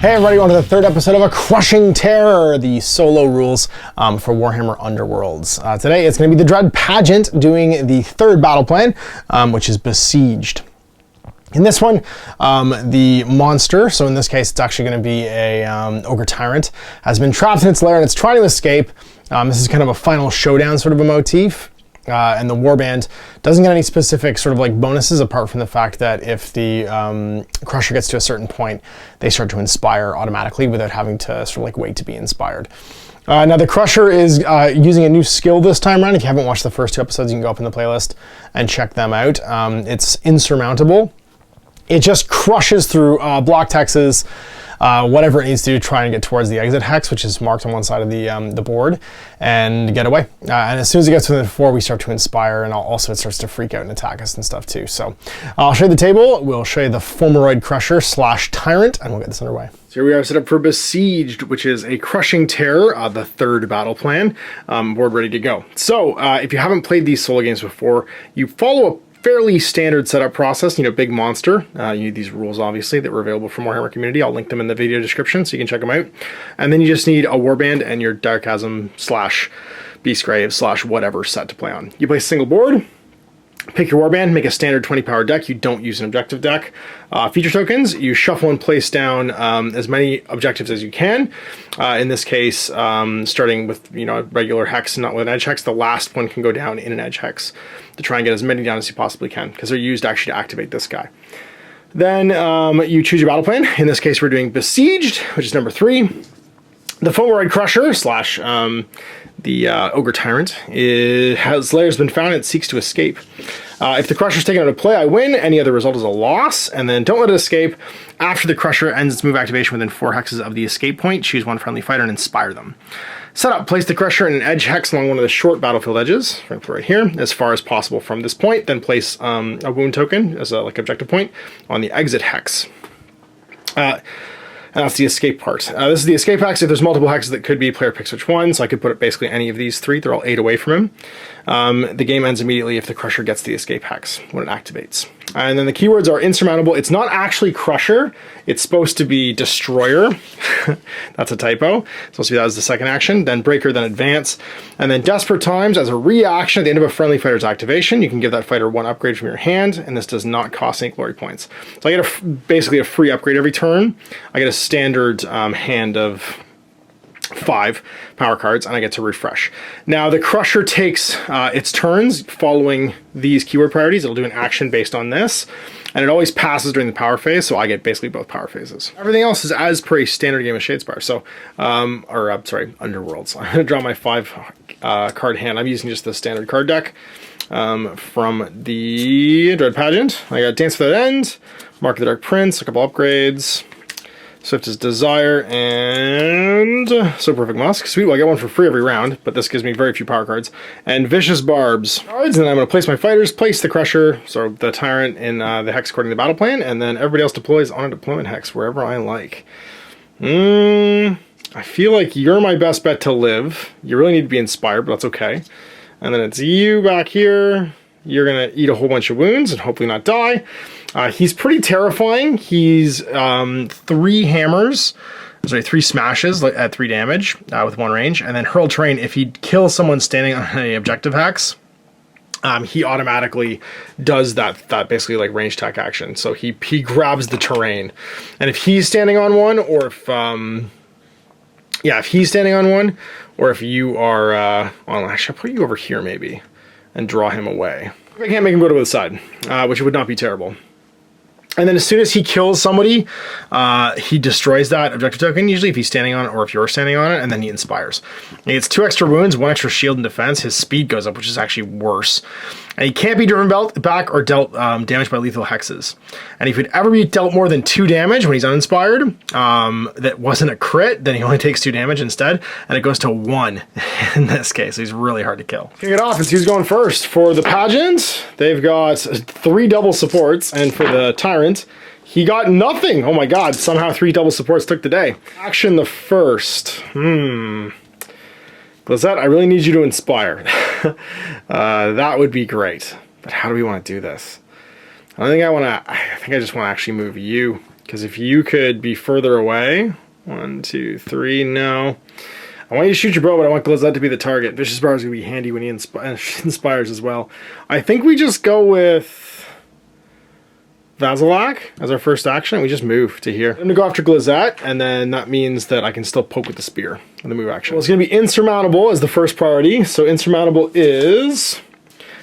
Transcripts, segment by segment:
Hey everybody, on to the third episode of A Crushing Terror, the solo rules for Warhammer Underworlds. Today it's going to be the Dread Pageant doing the third battle plan, which is Besieged. In this one, the monster, so in this case it's actually going to be a Ogre Tyrant, has been trapped in its lair and it's trying to escape. This is kind of a final showdown sort of a motif. And the warband doesn't get any specific sort of like bonuses apart from the fact that if the Crusher gets to a certain point, they start to inspire automatically without having to sort of like wait to be inspired. Now the Crusher is using a new skill this time around. If you haven't watched the first two episodes, you can go up in the playlist and check them out. It's Insurmountable. It just crushes through block hexes, whatever it needs to do, try and get towards the exit hex, which is marked on one side of the board, and get away. And as soon as it gets within 4, we start to inspire, and also it starts to freak out and attack us and stuff too. So I'll show you the table, we'll show you the Fulmoroid Crusher / Tyrant, and we'll get this underway. So here we are set up for Besieged, which is a Crushing Terror, the third battle plan, board ready to go. So if you haven't played these solo games before, you follow a fairly standard setup process. You know, big monster. You need these rules, obviously, that were available from Warhammer Community. I'll link them in the video description so you can check them out. And then you just need a warband and your DIRECHASM / Beastgrave / whatever set to play on. You play a single board, pick your warband, make a standard 20 power deck. You don't use an objective deck. Feature tokens, you shuffle and place down as many objectives as you can. In this case, starting with regular hex and not with an edge hex, the last one can go down in an edge hex to try and get as many down as you possibly can, because they're used actually to activate this guy. Then you choose your battle plan. In this case, we're doing Besieged, which is number 3. The Fulmoroid Crusher / the Ogre Tyrant has Lair's been found and it seeks to escape. If the Crusher's taken out of play, I win. Any other result is a loss. And then don't let it escape. After the Crusher ends its move activation within 4 hexes of the escape point, choose one friendly fighter and inspire them. Set up, place the Crusher in an edge hex along one of the short battlefield edges, right here, as far as possible from this point. Then place a wound token as a objective point on the exit hex. And that's the escape part. This is the escape hex. If there's multiple hexes that could be, player picks which one. So I could put it basically any of these 3. They're all 8 away from him. The game ends immediately if the Crusher gets the escape hex when it activates. And then the keywords are Insurmountable. It's not actually Crusher. It's supposed to be Destroyer. That's a typo. It's supposed to be that as the second action. Then Breaker, then Advance. And then Desperate Times as a reaction at the end of a friendly fighter's activation. You can give that fighter 1 upgrade from your hand, and this does not cost any glory points. So I get basically a free upgrade every turn. I get a standard hand of 5 power cards, and I get to refresh. Now the Crusher takes its turns following these keyword priorities. It'll do an action based on this, and it always passes during the power phase, so I get basically both power phases. Everything else is as per a standard game of Shadespire. So, sorry, Underworlds. I'm gonna draw my 5 card hand. I'm using just the standard card deck from the Dread Pageant. I got Dance Without End, Mark of the Dark Prince, a couple upgrades, Swift as Desire, and So Perfect Musk. Sweet, well I get one for free every round, but this gives me very few power cards. And Vicious Barbs cards, and then I'm going to place my fighters, place the Crusher, so the Tyrant in the hex according to the battle plan, and then everybody else deploys on a deployment hex wherever I like. I feel like you're my best bet to live. You really need to be inspired, but that's okay. And then it's you back here. You're going to eat a whole bunch of wounds and hopefully not die. He's pretty terrifying. He's 3 hammers, sorry, 3 smashes at 3 damage with 1 range, and then hurl terrain. If he kills someone standing on an objective hex, he automatically does that basically like range attack action. So he grabs the terrain, and if he's standing on one, or if he's standing on one, or if you are, well, actually, I'll put you over here maybe, and draw him away. I can't make him go to the side, which would not be terrible. And then as soon as he kills somebody, he destroys that objective token, usually if he's standing on it or if you're standing on it, and then he inspires. He gets 2 extra wounds, 1 extra shield and defense. His speed goes up, which is actually worse. And he can't be driven back or dealt damage by lethal hexes. And if he'd ever be dealt more than 2 damage when he's uninspired, that wasn't a crit, then he only takes 2 damage instead, and it goes to 1 in this case. So he's really hard to kill. Kick it off and see who's going first. For the Pageant, they've got 3 double supports, and for the Tyrant, he got nothing. Oh my god, somehow 3 double supports took the day. Action the first. Glazette, I really need you to inspire. That would be great. But how do we want to do this? I think I just want to actually move you Because if you could be further away, 1, 2, 3, no. I want you to shoot your bow, but I want Glazette to be the target. Vicious Bar is going to be handy when he inspires as well. I think we just go with Vasilak as our first action. We just move to here. I'm going to go after Glazette, and then that means that I can still poke with the spear in the move action. Well, it's going to be Insurmountable as the first priority. So Insurmountable is...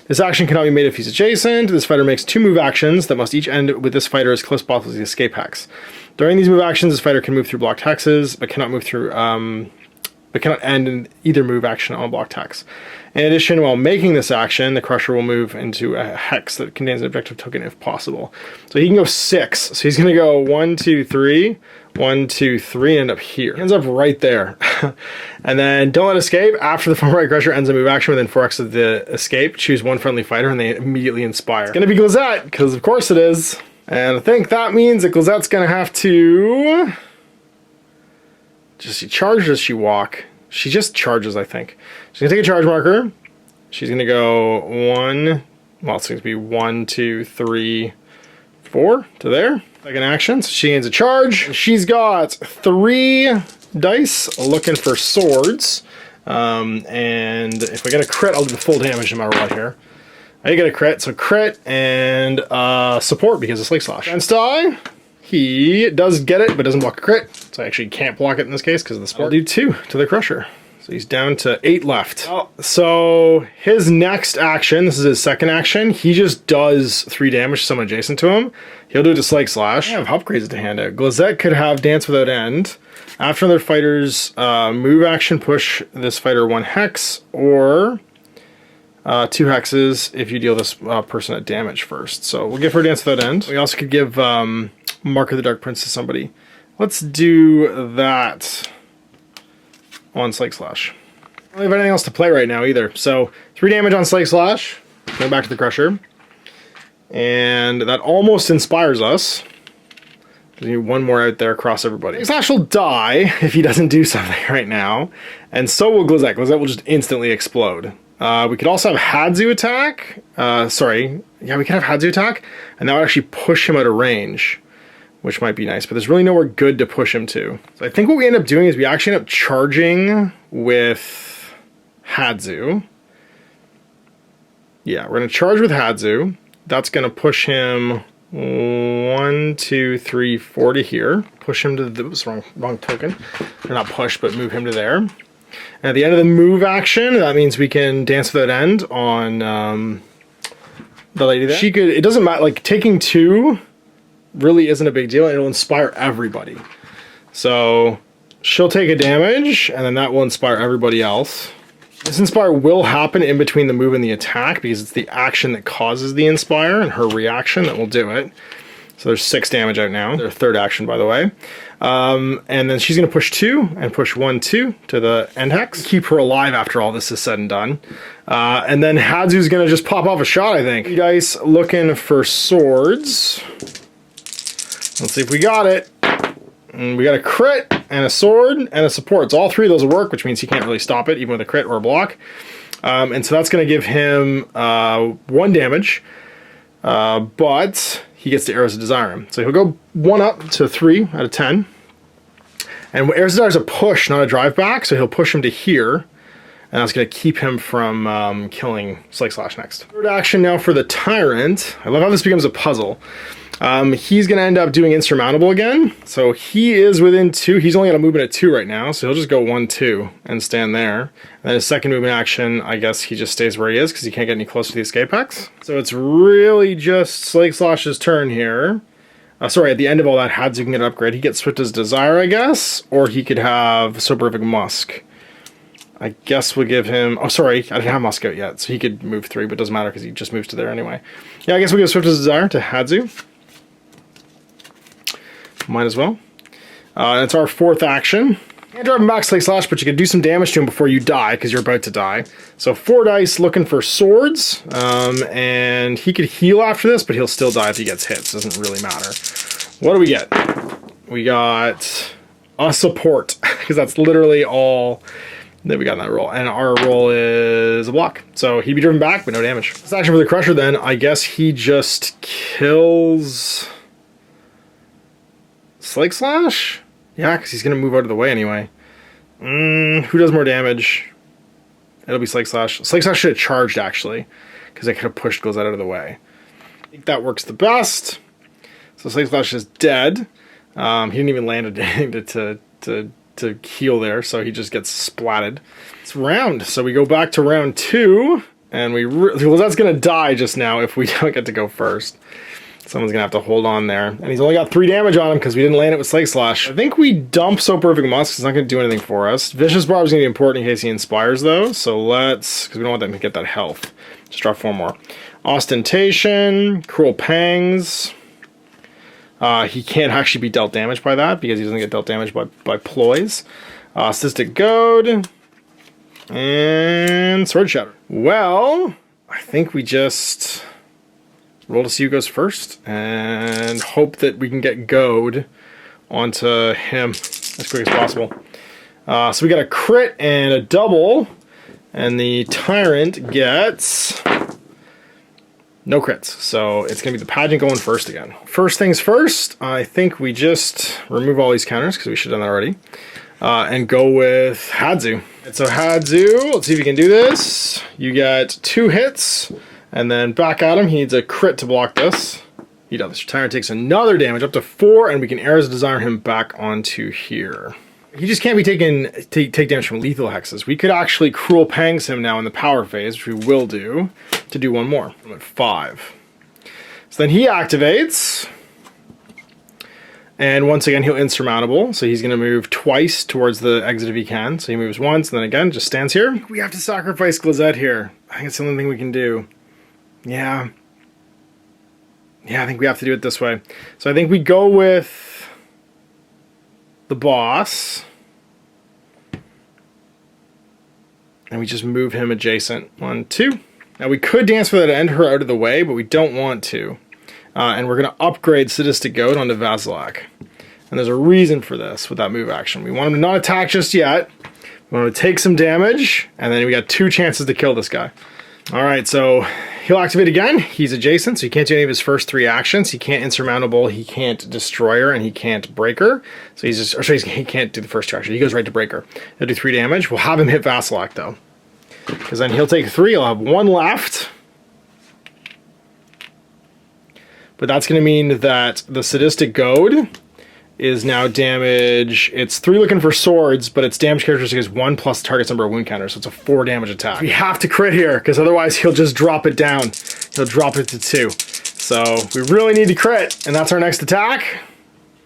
This action cannot be made if he's adjacent. This fighter makes 2 move actions that must each end with this fighter as close possible to the escape hex. During these move actions, this fighter can move through blocked hexes, but cannot move through... but cannot end in either move action on blocked hex. In addition, while making this action, the Crusher will move into a hex that contains an objective token if possible. So he can go 6. So he's going to go 1, 2, 3, 1, 2, 3, and end up here. He ends up right there. And then don't let escape. After the far right Crusher ends a move action within 4x of the escape, choose one friendly fighter and they immediately inspire. It's going to be Glazette, because of course it is. And I think that means that Glazette's going to have to... Does she charge or does she walk? She just charges, I think. She's going to take a charge marker. She's going to go 1, well, it's going to be 1, 2, 3, 4 to there. Second action, so she gains a charge. She's got 3 dice looking for swords. And if I get a crit, I'll do the full damage no matter what here. I get a crit, so crit and support because of Slake Slash. Against die. He does get it, but doesn't block a crit. So I actually can't block it in this case because of the support. I'll do 2 to the Crusher. So he's down to 8 left. Oh, so his next action, this is his second action, he just does 3 damage to someone adjacent to him. He'll do it to Slake Slash. I have upgrades to hand out. Glazette could have Dance Without End. After another fighter's move action, push this fighter 1 hex, or 2 hexes if you deal this person a damage first. So we'll give her Dance Without End. We also could give Mark of the Dark Prince to somebody. Let's do that on Slake Slash. I don't have anything else to play right now either. So 3 damage on Slake Slash. Going back to the Crusher. And that almost inspires us. We need 1 more out there across everybody. Slake Slash will die if he doesn't do something right now. And so will Glazette. Glazette will just instantly explode. We could also have Hadzu attack. Yeah, we could have Hadzu attack. And that would actually push him out of range, which might be nice, but there's really nowhere good to push him to. So I think what we end up doing is we actually end up charging with Hadzu. Yeah, we're going to charge with Hadzu. That's going to push him 1, 2, 3, 4 to here. Push him to the wrong token. Or not push, but move him to there. And at the end of the move action, that means we can Dance Without End on the lady there. She could, it doesn't matter, like taking 2 really isn't a big deal, and it'll inspire everybody. So she'll take a damage, and then that will inspire everybody else. This inspire will happen in between the move and the attack because it's the action that causes the inspire and her reaction that will do it. So there's 6 damage out now. Their third action, by the way. And then she's going to push 2 and push 1, 2 to the end hex. Keep her alive after all this is said and done. And then Hadzu's going to just pop off a shot, I think. 3 dice looking for swords. Let's see if we got it. And we got a crit and a sword and a support. So all 3 of those will work, which means he can't really stop it, even with a crit or a block. And so that's going to give him 1 damage. But he gets the Arrows of Desire. So he'll go 1 up to 3 out of 10. And Arrows of Desire is a push, not a drive back. So he'll push him to here. And that's going to keep him from killing Slake Slash next. Third action now for the Tyrant. I love how this becomes a puzzle. He's going to end up doing Insurmountable again. So he is within 2. He's only got a movement at 2 right now. So he'll just go 1, 2 and stand there. And then his second movement action, I guess he just stays where he is because he can't get any closer to the escape hex. So it's really just Slake Slash's turn here. Sorry, at the end of all that, Hadzu can get an upgrade. He gets Swift as Desire, I guess. Or he could have Soberific Musk. I guess we'll give him... Oh, sorry, I didn't have Musk out yet. So he could move 3, but it doesn't matter because he just moves to there anyway. Yeah, I guess we'll give Swift as Desire to Hadzu. Might as well. It's our 4th action. Can't drive him back, Slake Slash, but you can do some damage to him before you die, because you're about to die. So 4 dice looking for swords, and he could heal after this, but he'll still die if he gets hit, so it doesn't really matter. What do we get? We got a support, because that's literally all that we got in that roll. And our roll is a block. So he'd be driven back, but no damage. This action for the Crusher, then, I guess he just kills... Slake Slash? Yeah, because he's going to move out of the way anyway. Who does more damage? It'll be Slake Slash. Slake Slash should have charged, actually, because I could have pushed Glazette out of the way. I think that works the best. So Slake Slash is dead. He didn't even land anything to heal there, so he just gets splatted. It's round, so we go back to round 2, and Glazette's going to die just now if we don't get to go first. Someone's going to have to hold on there. And he's only got 3 damage on him because we didn't land it with Slake Slash. I think we dump So Perfect Musk. It's not going to do anything for us. Vicious Barb is going to be important in case he inspires, though. So let's... because we don't want them to get that health. Just draw 4 more. Ostentation. Cruel Pangs. He can't actually be dealt damage by that because he doesn't get dealt damage by ploys. Cystic Goad. And Sword Shatter. Well, I think we just... roll to see who goes first, and hope that we can get Goad onto him as quick as possible. So we got a crit and a double, and the Tyrant gets no crits. So it's going to be the Pageant going first again. First things first, I think we just remove all these counters, because we should have done that already, and go with Hadzu. And so Hadzu, let's see if you can do this. You get 2 hits. And then back at him, he needs a crit to block this. He does. Tyrant takes another damage, up to 4, and we can Arrows of Desire him back onto here. He just can't be take damage from lethal hexes. We could actually Cruel Pangs him now in the power phase, which we will do, to do 1 more. I'm at 5. So then he activates. And once again, he'll Insurmountable. So he's going to move twice towards the exit if he can. So he moves once, and then again, just stands here. We have to sacrifice Glazette here. I think it's the only thing we can do. Yeah, I think we have to do it this way. So I think we go with the boss. And we just move him adjacent. 1, 2. Now we could dance for that to end her out of the way, but we don't want to. And we're going to upgrade Sadistic Goat onto Vasilak. And there's a reason for this with that move action. We want him to not attack just yet. We want him to take some damage. And then we got 2 chances to kill this guy. Alright, so he'll activate again. He's adjacent, so he can't do any of his first 3 actions. He can't Insurmountable, he can't Destroyer, and he can't Breaker. So he's just, or sorry, he can't do the first 2 actions. He goes right to Breaker. He'll do 3 damage. We'll have him hit Vasilak, though. Because then he'll take 3, he'll have 1 left. But that's going to mean that the Sadistic Goad is now damage. It's 3 looking for swords, but its damage characteristic is 1 plus the target's number of wound counters, so it's a 4 damage attack. We have to crit here, because otherwise he'll just drop it down. He'll drop it to 2. So we really need to crit, and that's our next attack.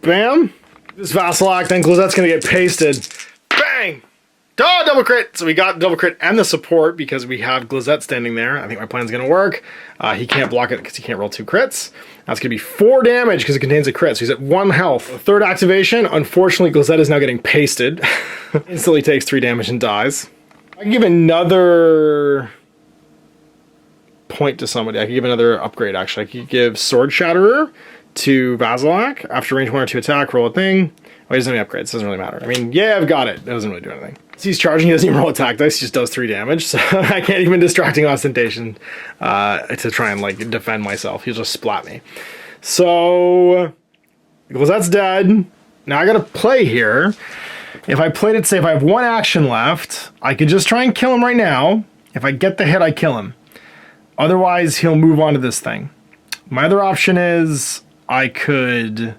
Bam! This Vasilak, then Glazette's gonna get pasted. Bang! Oh, double crit! So we got double crit and the support because we have Glazette standing there. I think my plan's gonna work. He can't block it because he can't roll 2 crits. That's gonna be 4 damage because it contains a crit, so he's at 1 health. Third activation, unfortunately Glazette is now getting pasted. Instantly takes 3 damage and dies. I can give another point to somebody. I could give another upgrade actually. I could give Sword Shatterer to Vasilak. After range 1 or 2 attack, roll a thing. Oh, he doesn't have any upgrades, doesn't really matter. I mean, yeah, I've got it. It doesn't really do anything. So he's charging, he doesn't even roll attack dice, he just does 3 damage, so I can't even Distracting Ostentation to try and, like, defend myself. He'll just splat me. So, Glazette's dead. Now I gotta play here. If I played it safe, I have 1 action left. I could just try and kill him right now. If I get the hit, I kill him. Otherwise, he'll move on to this thing. My other option is I could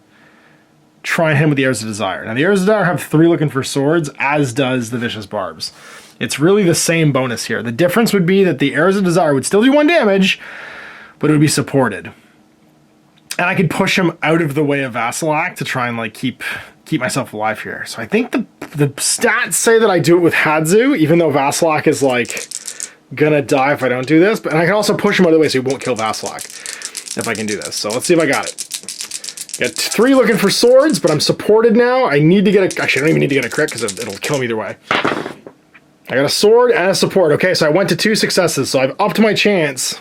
try and hit him with the Arrows of Desire. Now, the Arrows of Desire have 3 looking for swords, as does the Vicious Barbs. It's really the same bonus here. The difference would be that the Arrows of Desire would still do 1 damage, but it would be supported. And I could push him out of the way of Vasilak to try and like keep myself alive here. So I think the stats say that I do it with Hadzu, even though Vasilak is like gonna die if I don't do this. But and I can also push him out of the way so he won't kill Vasilak if I can do this. So let's see if I got it. Got 3 looking for swords, but I'm supported now. I need to get a... Actually, I don't even need to get a crit because it'll kill me either way. I got a sword and a support. Okay, so I went to 2 successes. So I've upped my chance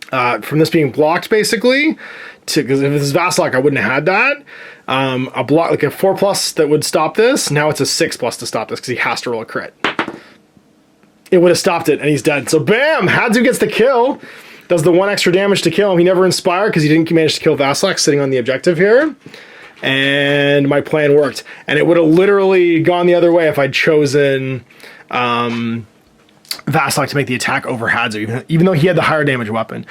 from this being blocked, basically, because if this is Vasilak, I wouldn't have had that. A block, like a 4+ that would stop this. Now it's a 6+ to stop this because he has to roll a crit. It would have stopped it, and he's dead. So bam! Hadzu gets the kill. Does the 1 extra damage to kill him. He never inspired because he didn't manage to kill Vasilak sitting on the objective here. and my plan worked. And it would have literally gone the other way if I'd chosen Vasilok to make the attack over Hadzu, even though he had the higher damage weapon.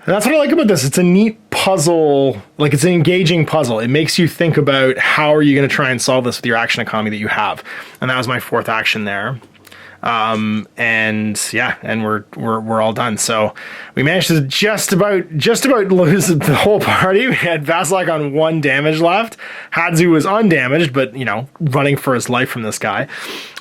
And that's what I like about this. It's a neat puzzle, like it's an engaging puzzle. It makes you think about how are you going to try and solve this with your action economy that you have. And that was my fourth action there. And yeah, and we're all done. So we managed to just about lose the whole party. We had Vasilok on 1 damage left. Hadzu was undamaged, but you know, running for his life from this guy.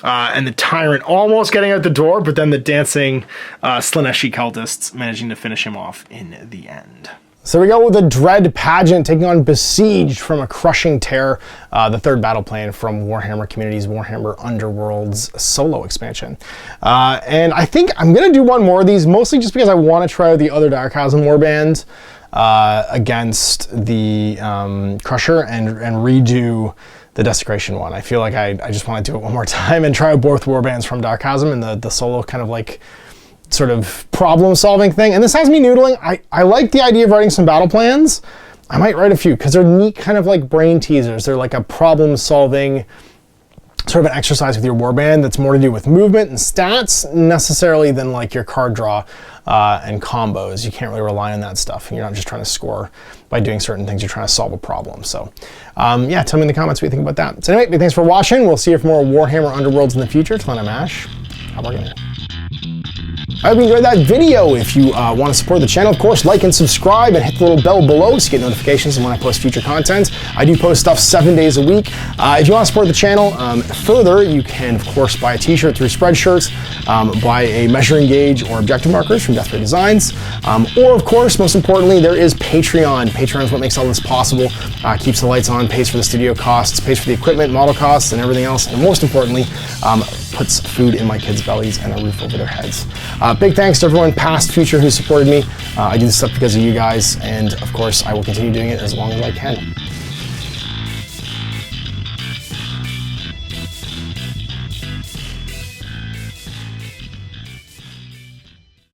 And the Tyrant almost getting out the door, but then the dancing Slaaneshi cultists managing to finish him off in the end. So we go with the Dread Pageant taking on Besieged from a Crushing Terror, the third battle plan from Warhammer Community's Warhammer Underworlds solo expansion. And I think I'm going to do one more of these, mostly just because I want to try out the other DIRECHASM warband against the Crusher and redo the Desecration one. I feel like I just want to do it one more time and try out both warbands from DIRECHASM and the solo kind of like sort of problem-solving thing. And this has me noodling. I like the idea of writing some battle plans. I might write a few because they're neat kind of like brain teasers. They're like a problem-solving sort of an exercise with your warband that's more to do with movement and stats necessarily than like your card draw and combos. You can't really rely on that stuff. You're not just trying to score by doing certain things. You're trying to solve a problem. So yeah, tell me in the comments what you think about that. So anyway, big thanks for watching. We'll see you for more Warhammer Underworlds in the future. Till then, I'm Ash. Have a good night. I hope you enjoyed that video. If you want to support the channel, of course, like and subscribe and hit the little bell below so you get notifications when I post future content. I do post stuff 7 days a week. If you want to support the channel further, you can, of course, buy a t-shirt through Spreadshirts, buy a measuring gauge or objective markers from Death Ray Designs, or, of course, most importantly, there is Patreon. Patreon is what makes all this possible, keeps the lights on, pays for the studio costs, pays for the equipment, model costs, and everything else, and most importantly, puts food in my kids' bellies and a roof over their heads. Big thanks to everyone, past, future, who supported me. I do this stuff because of you guys, and of course, I will continue doing it as long as I can.